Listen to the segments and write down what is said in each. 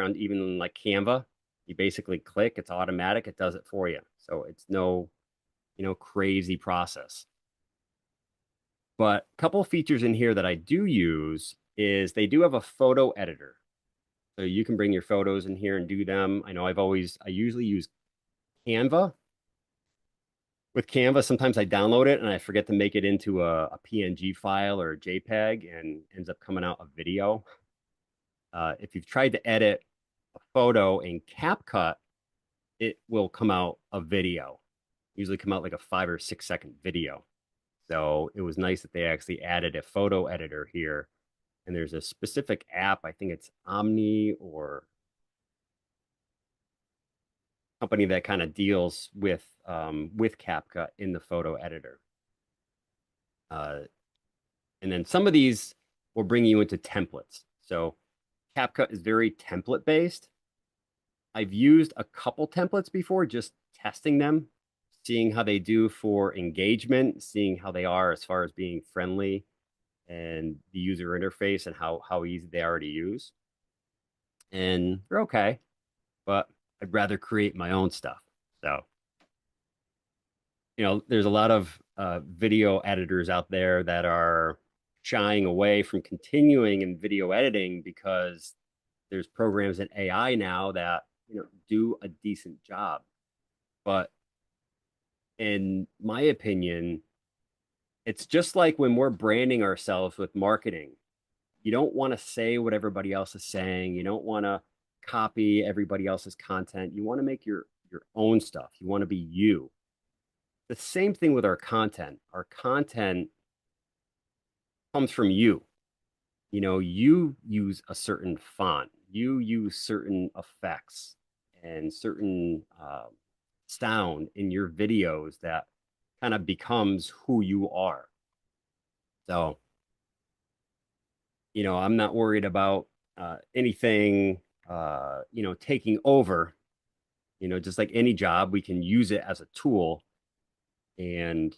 background, even like Canva. You basically click, it's automatic, it does it for you. So it's no, crazy process. But a couple of features in here that I do use is they do have a photo editor. So you can bring your photos in here and do them. I know I usually use Canva. With Canva, sometimes I download it and I forget to make it into a PNG file or a JPEG and ends up coming out a video. If you've tried to edit a photo in CapCut, it will come out a video, usually come out like a 5 or 6 second video. So it was nice that they actually added a photo editor here. And there's a specific app, I think it's Omni or company that kind of deals with CapCut in the photo editor. Uh, and then some of these will bring you into templates. So CapCut is very template based. I've used a couple templates before, just testing them, seeing how they do for engagement, seeing how they are as far as being friendly and the user interface and how easy they are to use. And they're okay, but I'd rather create my own stuff. So, there's a lot of video editors out there that are shying away from continuing in video editing because there's programs in AI now that do a decent job. But in my opinion, it's just like when we're branding ourselves with marketing. You don't want to say what everybody else is saying. You don't want to copy everybody else's content. You want to make your own stuff. You want to be you. The same thing with our content. Our content comes from you. You use a certain font, you use certain effects and certain sound in your videos that kind of becomes who you are. So, I'm not worried about anything, taking over. Just like any job, we can use it as a tool and,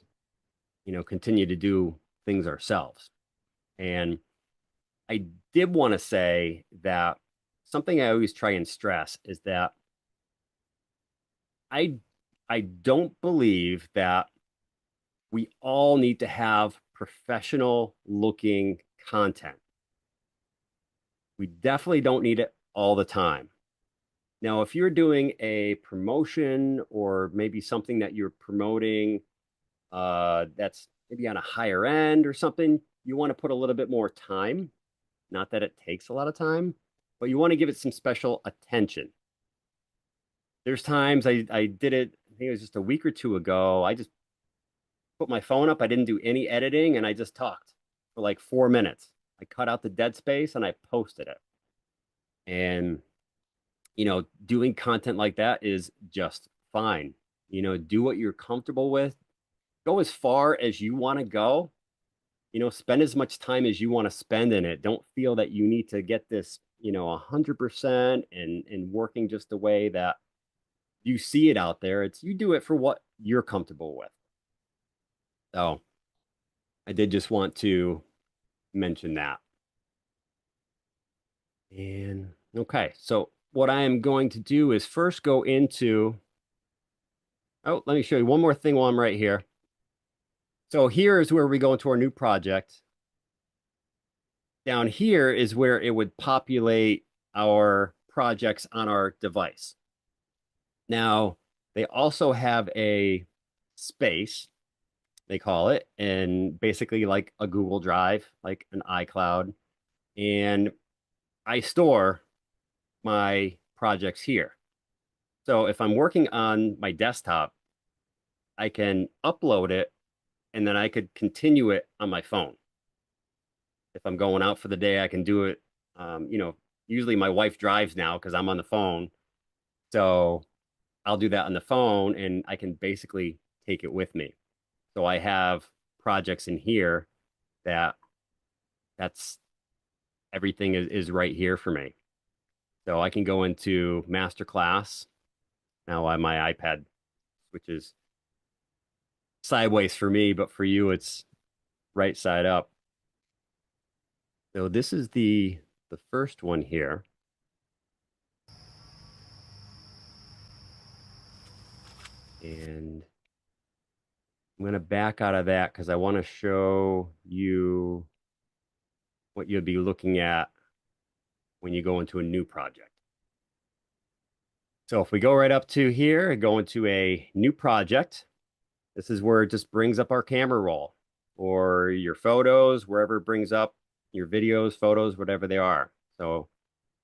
continue to do things ourselves. And I did want to say that something I always try and stress is that I I don't believe that we all need to have professional looking content. We definitely don't need it all the time. Now, if you're doing a promotion or maybe something that you're promoting that's maybe on a higher end or something, you want to put a little bit more time. Not that it takes a lot of time, but you want to give it some special attention. There's times I did it, I think it was just a week or two ago. I just put my phone up. I didn't do any editing and I just talked for like 4 minutes. I cut out the dead space and I posted it. And, doing content like that is just fine. Do what you're comfortable with. Go as far as you want to go. Spend as much time as you want to spend in it. Don't feel that you need to get this, 100% and working just the way that you see it out there. It's you do it for what you're comfortable with. So I did just want to mention that. And okay, so what I am going to do is first go into, oh, let me show you one more thing while I'm right here. So here is where we go into our new project. Down here is where it would populate our projects on our device. Now, they also have a space, they call it, and basically like a Google Drive, like an iCloud. And I store my projects here. So if I'm working on my desktop, I can upload it and then I could continue it on my phone. If I'm going out for the day, I can do it. Usually my wife drives now because I'm on the phone. So I'll do that on the phone and I can basically take it with me. So I have projects in here that that's everything is right here for me. So I can go into Masterclass. Now on my iPad, which is sideways for me, but for you, it's right side up. So this is the first one here. And I'm going to back out of that because I want to show you what you'll be looking at when you go into a new project. So if we go right up to here and go into a new project, this is where it just brings up our camera roll or your photos, wherever it brings up your videos, photos, whatever they are. So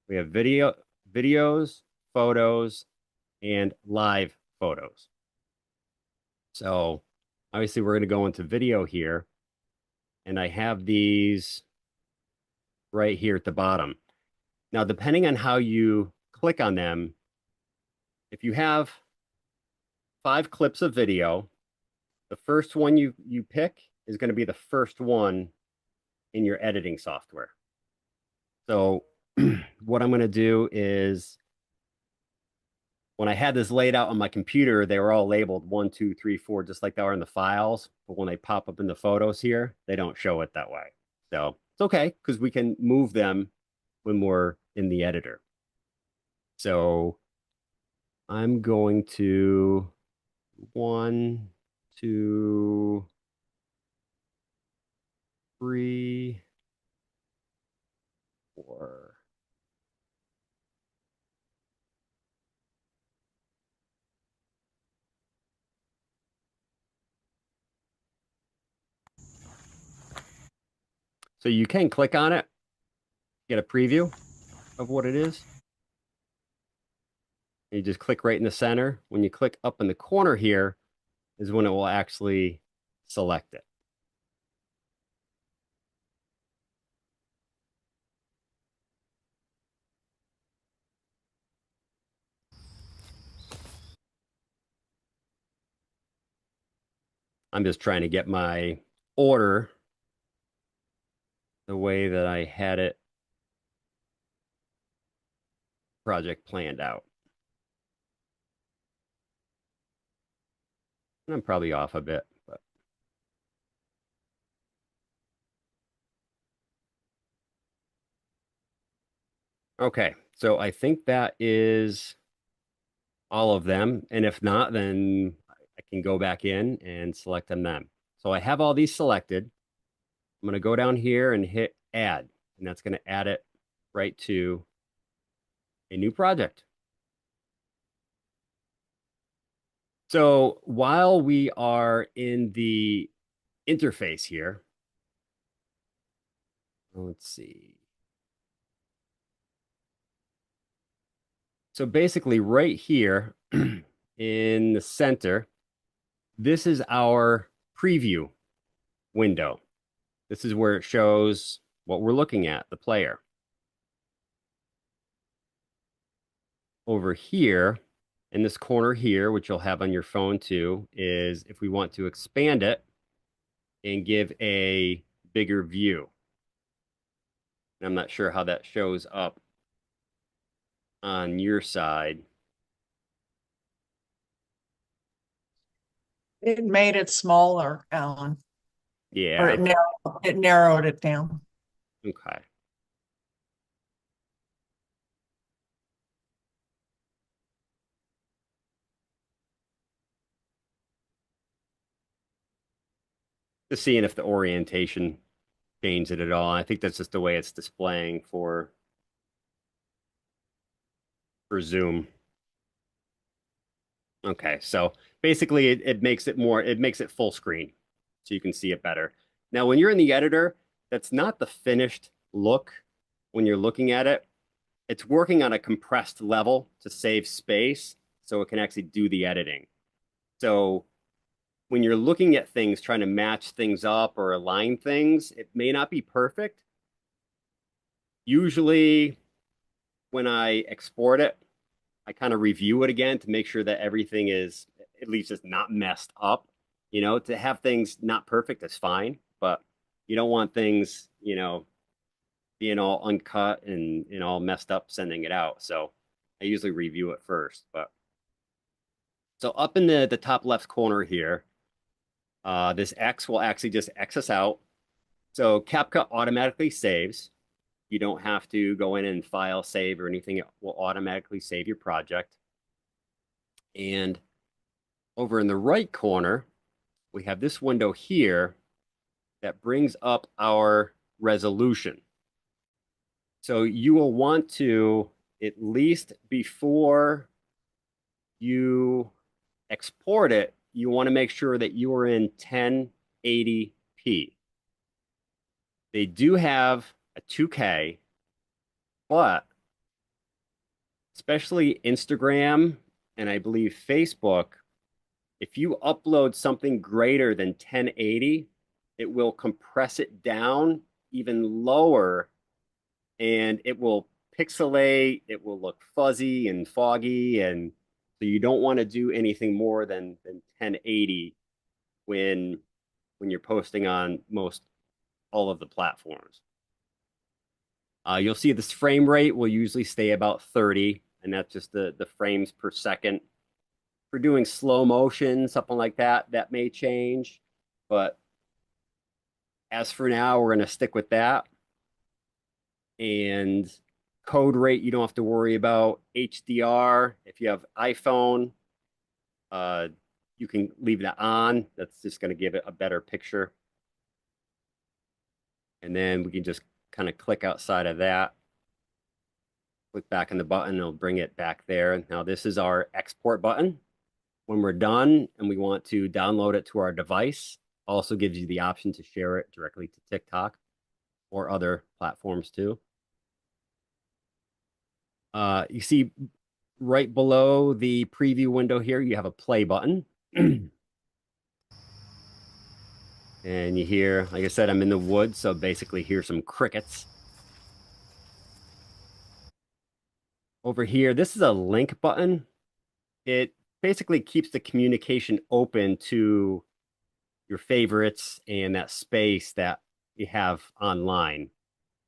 we have videos, photos, and live photos. So obviously we're going to go into video here, and I have these right here at the bottom. Now, depending on how you click on them, if you have 5 clips of video, the first one you pick is going to be the first one in your editing software. So what I'm going to do is when I had this laid out on my computer, they were all labeled 1, 2, 3, 4, just like they are in the files. But when they pop up in the photos here, they don't show it that way. So it's okay because we can move them when we're in the editor. So I'm going to 1, 2, 3, 4. So you can click on it, get a preview of what it is. You just click right in the center. When you click up in the corner here is when it will actually select it. I'm just trying to get my order the way that I had it project planned out. And I'm probably off a bit, but okay. So I think that is all of them. And if not, then I can go back in and select on them. So I have all these selected. I'm going to go down here and hit add, and that's going to add it right to a new project. So while we are in the interface here, let's see. So basically right here in the center, this is our preview window. This is where it shows what we're looking at, the player. Over here, in this corner here, which you'll have on your phone too, is if we want to expand it and give a bigger view. I'm not sure how that shows up on your side. It made it smaller, Alan, or Yeah. it narrowed it down. Okay. Just seeing if the orientation changed it at all. I think that's just the way it's displaying for Zoom. Okay, so basically it makes it more, it makes it full screen so you can see it better. Now, when you're in the editor, that's not the finished look when you're looking at it. It's working on a compressed level to save space so it can actually do the editing. So when you're looking at things, trying to match things up or align things, it may not be perfect. Usually, when I export it, I kind of review it again to make sure that everything is at least just not messed up. You know, to have things not perfect is fine, but you don't want things, being all uncut and all messed up sending it out. So I usually review it first. But so up in the top left corner here, this X will actually just X us out. So CapCut automatically saves. You don't have to go in and file save or anything. It will automatically save your project. And Over in the right corner, we have this window here that brings up our resolution. So you will want to, at least before you export it, you want to make sure that you are in 1080p. They do have a 2K, but especially Instagram and I believe Facebook, if you upload something greater than 1080, it will compress it down even lower and it will pixelate, it will look fuzzy and foggy. And so you don't want to do anything more than 1080 when you're posting on most all of the platforms. You'll see this frame rate will usually stay about 30, and that's just the frames per second. If we're doing slow motion, something like that, that may change. But as for now, we're going to stick with that. And code rate, you don't have to worry about. HDR, if you have iPhone, uh, you can leave that on. That's just going to give it a better picture. And then we can just kind of click outside of that. Click back on the button, it'll bring it back there. Now this is our export button. When we're done and we want to download it to our device, also gives you the option to share it directly to TikTok or other platforms too. You see right below the preview window here, you have a play button. And you hear, like I said, I'm in the woods, so basically hear some crickets. Over here, this is a link button. It basically keeps the communication open to your favorites and that space that you have online.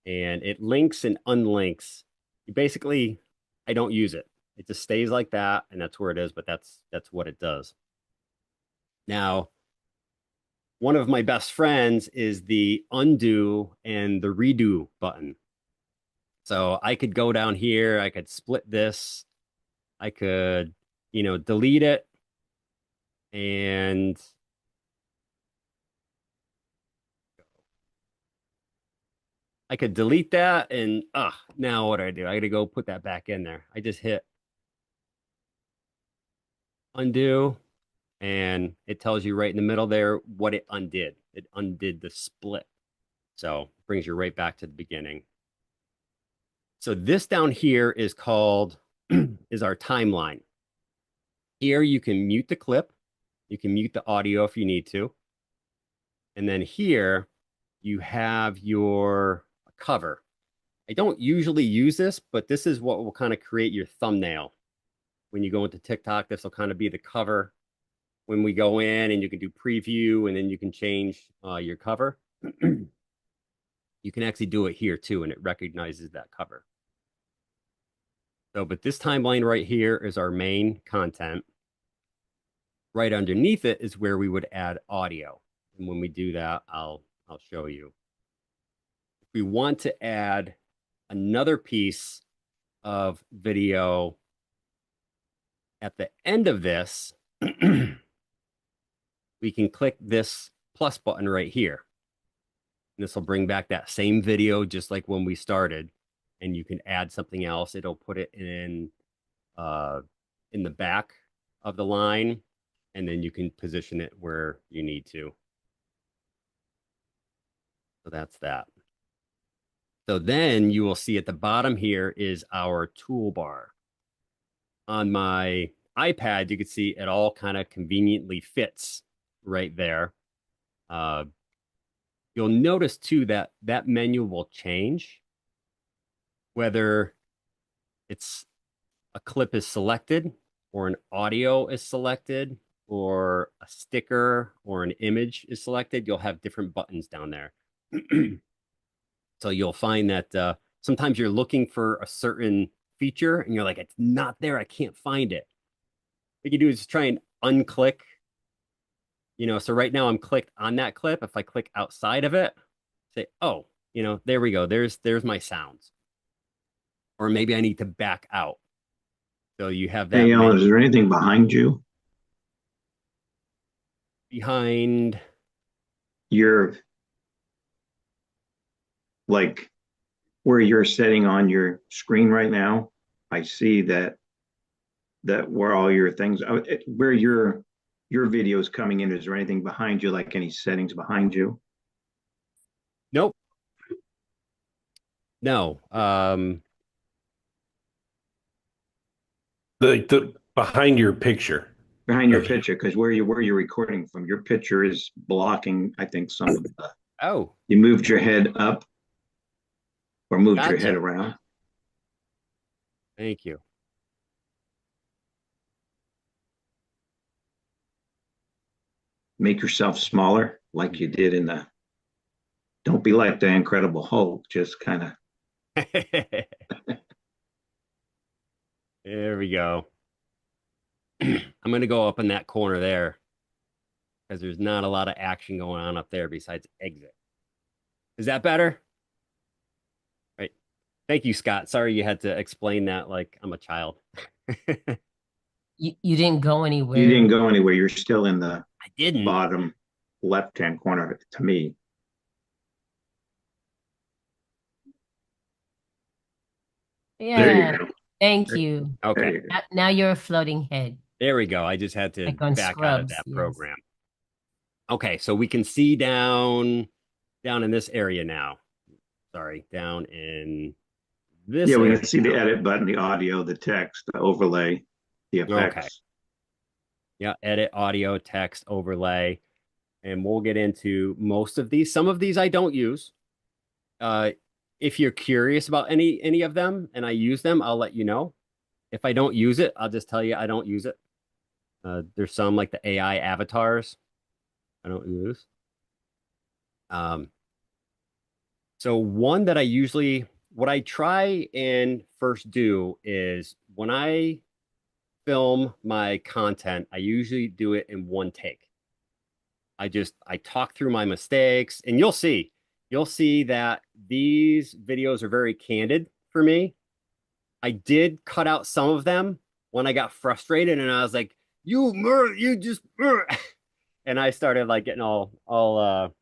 And it links and unlinks. You basically, I don't use it. It just stays like that, and that's where it is, but that's what it does. Now, one of my best friends is the undo and the redo button. So I could go down here, I could split this, I could, delete it and I could delete that and now what do I do? I got to go put that back in there. I just hit undo and it tells you right in the middle there what it undid. It undid the split. So it brings you right back to the beginning. So this down here is called is our timeline. Here you can mute the clip, you can mute the audio if you need to. And then here you have your cover. I don't usually use this, but this is what will kind of create your thumbnail. When you go into TikTok, this will kind of be the cover. When we go in and you can do preview and then you can change your cover. You can actually do it here too, and it recognizes that cover. So, but this timeline right here is our main content. Right underneath it is where we would add audio. And when we do that, I'll show you. If we want to add another piece of video at the end of this, we can click this plus button right here. And this will bring back that same video just like when we started. And you can add something else. It'll put it in the back of the line, and then you can position it where you need to. So that's that. So then you will see at the bottom here is our toolbar. On my iPad, you can see it all kind of conveniently fits right there. You'll notice too that that menu will change, whether it's a clip is selected or an audio is selected or a sticker or an image is selected. You'll have different buttons down there. So you'll find that sometimes you're looking for a certain feature and you're like, it's not there. I can't find it. What you do is just try and unclick. So right now I'm clicked on that clip. If I click outside of it, say, oh, there we go. There's my sounds. Or maybe I need to back out. So you have that Hey, Ellen, menu. is there anything behind you? behind. You're like where you're sitting on your screen right now. I see that where all your things where your video is coming in. Is there anything behind you, like any settings behind you? Nope. No. The behind your picture Behind your of you. picture, because where you're recording from, your picture is blocking, I think, some of the Oh, you moved your head up or moved your head gotcha. around. Thank you. Make yourself smaller like you did in the don't be like the Incredible Hulk, just kind of There we go. I'm gonna go up in that corner there because there's not a lot of action going on up there besides exit. Is that better? Right. Thank you, Scott. Sorry you had to explain that like I'm a child. I You didn't go you didn't anywhere. go anywhere. You're still in the didn't. bottom left-hand corner to me. There you Yeah. go. Thank There, you. there Okay. you go. Now you're a floating head, There we go. I just had to like on back out of Scrubs. that Yes. program. Okay, so we can see down in this area now. Sorry, down in Yeah, this we area can see the edit button, the audio, the text, the overlay, the now. Okay. effects. Yeah, edit audio, text, overlay, and we'll get into most of these. Some of these I don't use. Uh, if you're curious about any of them and I use them, I'll let you know. If I don't use it, I'll just tell you I don't use it. There's some like the AI avatars I don't use. Um, so one that what I try and first do is when I film my content, I usually do it in one take. I talk through my mistakes and you'll see that these videos are very candid for me. I did cut out some of them when I got frustrated and I was like, you just and I started like getting all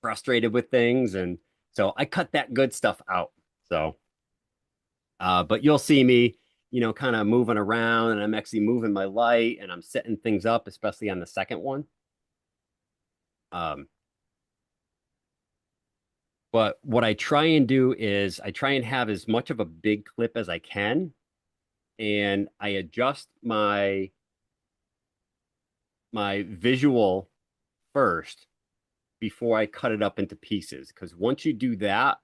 frustrated with things and so I cut that good stuff out. So but you'll see me, kind of moving around and I'm actually moving my light and I'm setting things up, especially on the second one. Um, but what I try and do is I try and have as much of a big clip as I can, and I adjust my visual first before I cut it up into pieces. Because once you do that,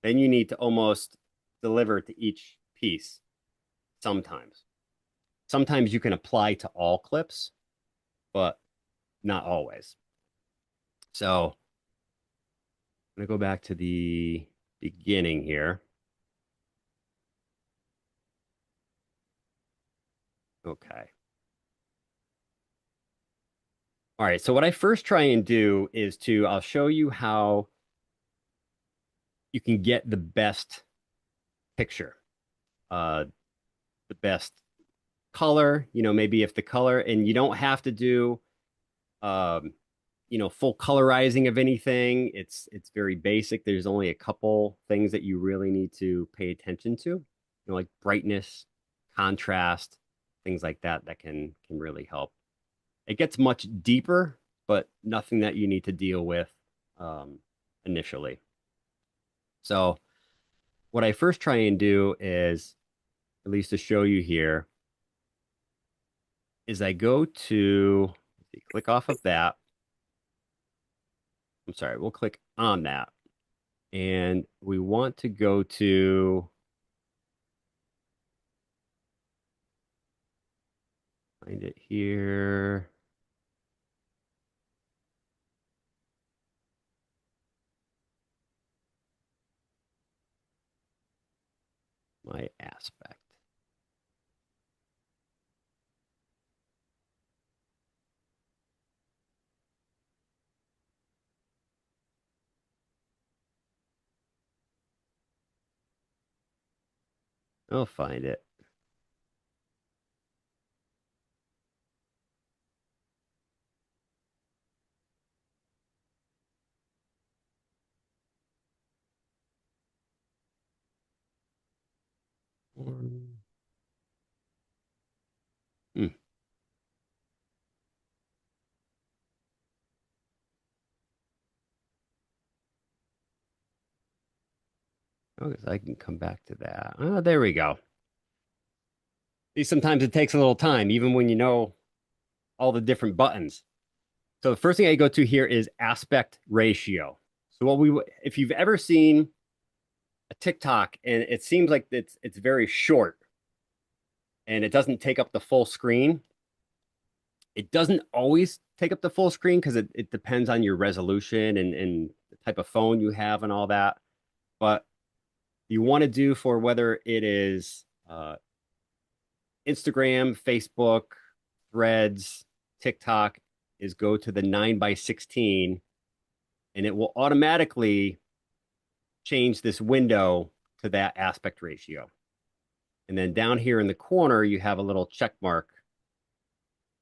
then you need to almost deliver to each piece sometimes. Sometimes you can apply to all clips, but not always. So I'm going to go back to the beginning here. Okay. All right. So what I first try and do is I'll show you how you can get the best picture, uh, the best color, maybe if the color, and you don't have to do, um, full colorizing of anything. It's very basic. There's only a couple things that you really need to pay attention to, like brightness, contrast, things like that that can really help. It gets much deeper, but nothing that you need to deal with initially. So what I first try and do is, at least to show you here, is I go to click off of that. I'm sorry, we'll click on that. And we want to go to find it here. My aspect. I'll find it. Hmm. Oh, I can come back to that. Oh, there we go. See, sometimes it takes a little time, even when you know all the different buttons. So the first thing I go to here is aspect ratio. So if you've ever seen a TikTok and it seems like it's very short and it doesn't take up the full screen, it doesn't always take up the full screen because it depends on your resolution and the type of phone you have and all that. But you want to do for whether it is Instagram, Facebook, Threads, TikTok, is go to the 9:16 and it will automatically change this window to that aspect ratio. And then down here in the corner, you have a little check mark.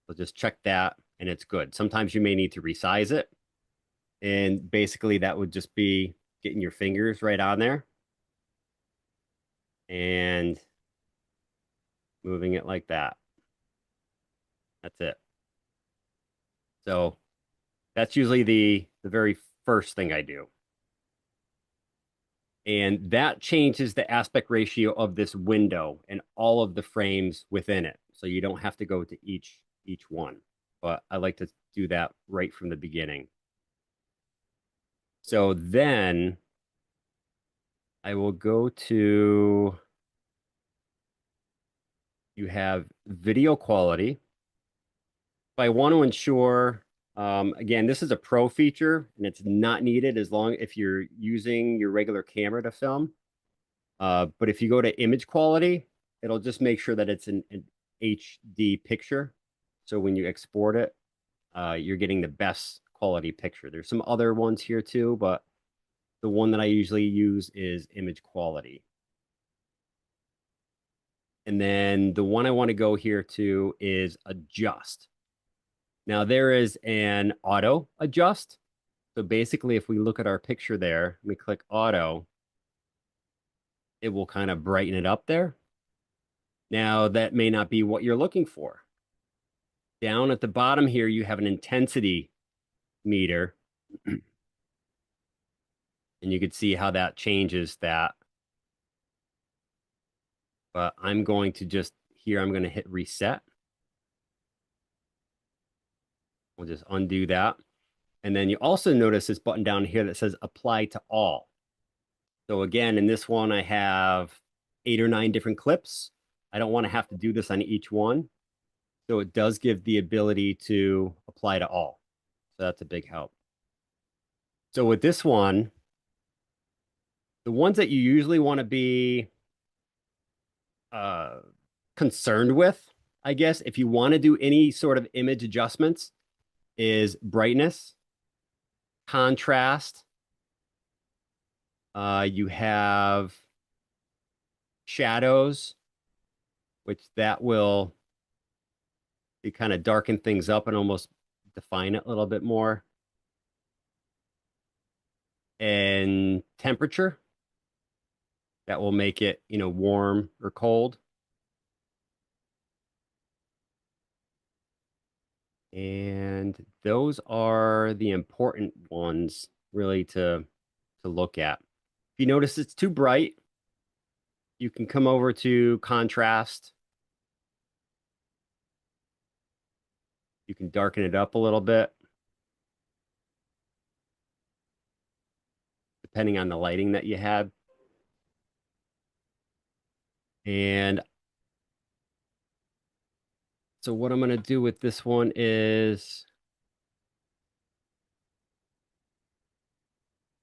So just check that and it's good. Sometimes you may need to resize it. And basically that would just be getting your fingers right on there and moving it like that. That's it. So that's usually the very first thing I do. And that changes the aspect ratio of this window and all of the frames within it. So you don't have to go to each one. But I like to do that right from the beginning. So then I will go to, you have video quality. If I want to ensure, again, this is a pro feature and it's not needed as long if you're using your regular camera to film. But if you go to image quality, it'll just make sure that it's an HD picture. So when you export it, you're getting the best quality picture. There's some other ones here too, but the one that I usually use is image quality. And then the one I want to go here to is adjust. Now there is an auto adjust. So basically, if we look at our picture there, we click auto, it will kind of brighten it up there. Now that may not be what you're looking for. Down at the bottom here, you have an intensity meter. And you can see how that changes that. But I'm going to just, here, I'm going to hit reset. We'll just undo that. And then you also notice this button down here that says apply to all. So again, in this one, I have 8 or 9 different clips. I don't want to have to do this on each one. So it does give the ability to apply to all. So that's a big help. So with this one, the ones that you usually want to be concerned with, I guess, if you want to do any sort of image adjustments, is brightness, contrast. You have shadows, which that will kind of darken things up and almost define it a little bit more. And temperature, that will make it, warm or cold. And those are the important ones really to look at. If you notice it's too bright, you can come over to contrast. You can darken it up a little bit, depending on the lighting that you have. And so what I'm going to do with this one is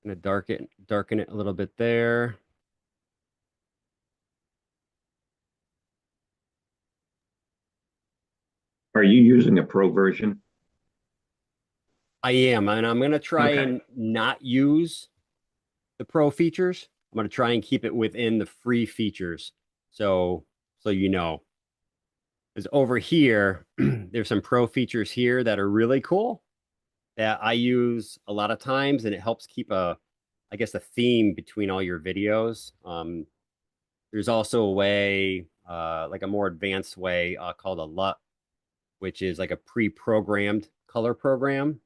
I'm going to darken it a little bit there. Are you using a pro version? I am, and I'm going to try Okay. and not use the pro features. I'm going to try and keep it within the free features. So you know, because over here, there's some pro features here that are really cool that I use a lot of times, and it helps keep I guess, a theme between all your videos. There's also a way, like a more advanced way called a LUT, which is like a pre-programmed color program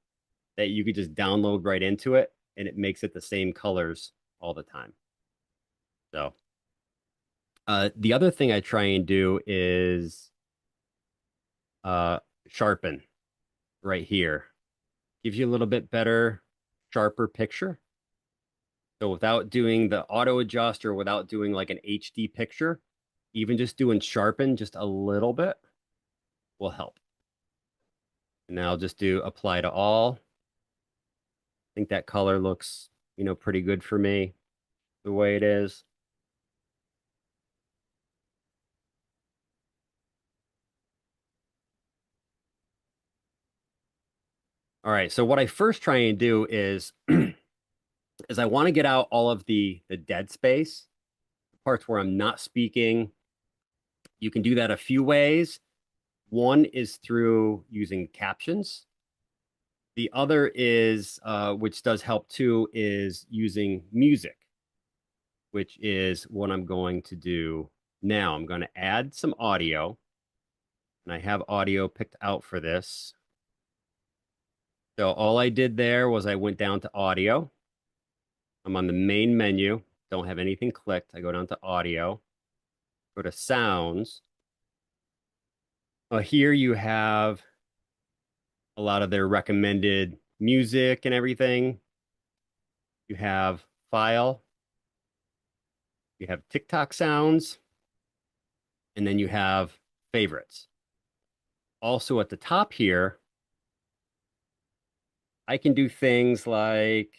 that you could just download right into it, and it makes it the same colors all the time. So the other thing I try and do is sharpen right here. Gives you a little bit better, sharper picture. So without doing the auto adjust or without doing like an HD picture, even just doing sharpen just a little bit will help. And now I'll just do apply to all. I think that color looks, pretty good for me the way it is. All right, so what I first try and do is is I want to get out all of the dead space, parts where I'm not speaking. You can do that a few ways. One is through using captions. The other is, which does help too, is using music, which is what I'm going to do now. I'm going to add some audio, and I have audio picked out for this. So all I did there was I went down to audio. I'm on the main menu, don't have anything clicked. I go down to audio, go to sounds. Here you have a lot of their recommended music and everything. You have file, you have TikTok sounds, and then you have favorites. Also at the top here, I can do things like,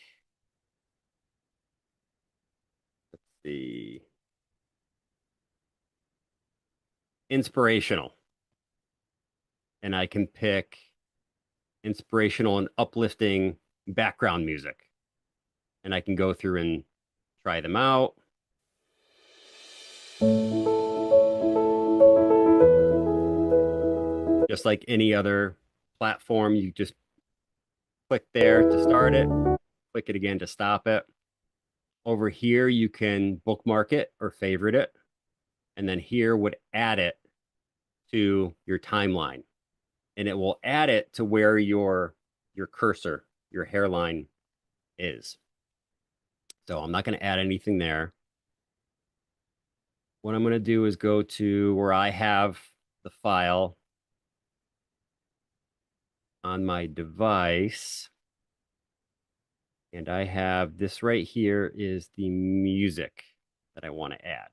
let's see, inspirational. And I can pick inspirational and uplifting background music. And I can go through and try them out. Just like any other platform, you just click there to start it, click it again to stop it. Over here, you can bookmark it or favorite it. And then here would add it to your timeline. And it will add it to where your cursor, your hairline is. So I'm not going to add anything there. What I'm going to do is go to where I have the file on my device. And I have this right here is the music that I want to add.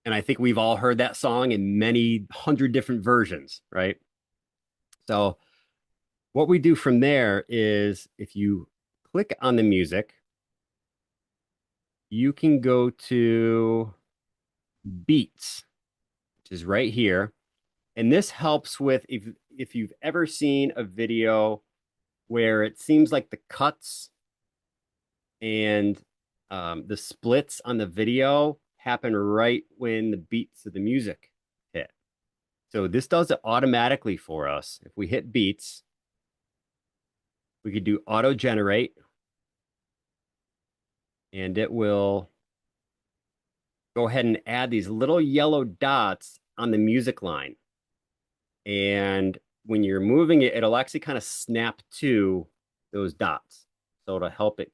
And I think we've all heard that song in many hundred different versions, right? So what we do from there is if you click on the music, you can go to beats, which is right here. And this helps with if you've ever seen a video where it seems like the cuts and the splits on the video happen right when the beats of the music hit. So this does it automatically for us. If we hit beats, we could do auto generate, and it will go ahead and add these little yellow dots on the music line. And when you're moving it, it'll actually kind of snap to those dots. So it'll help it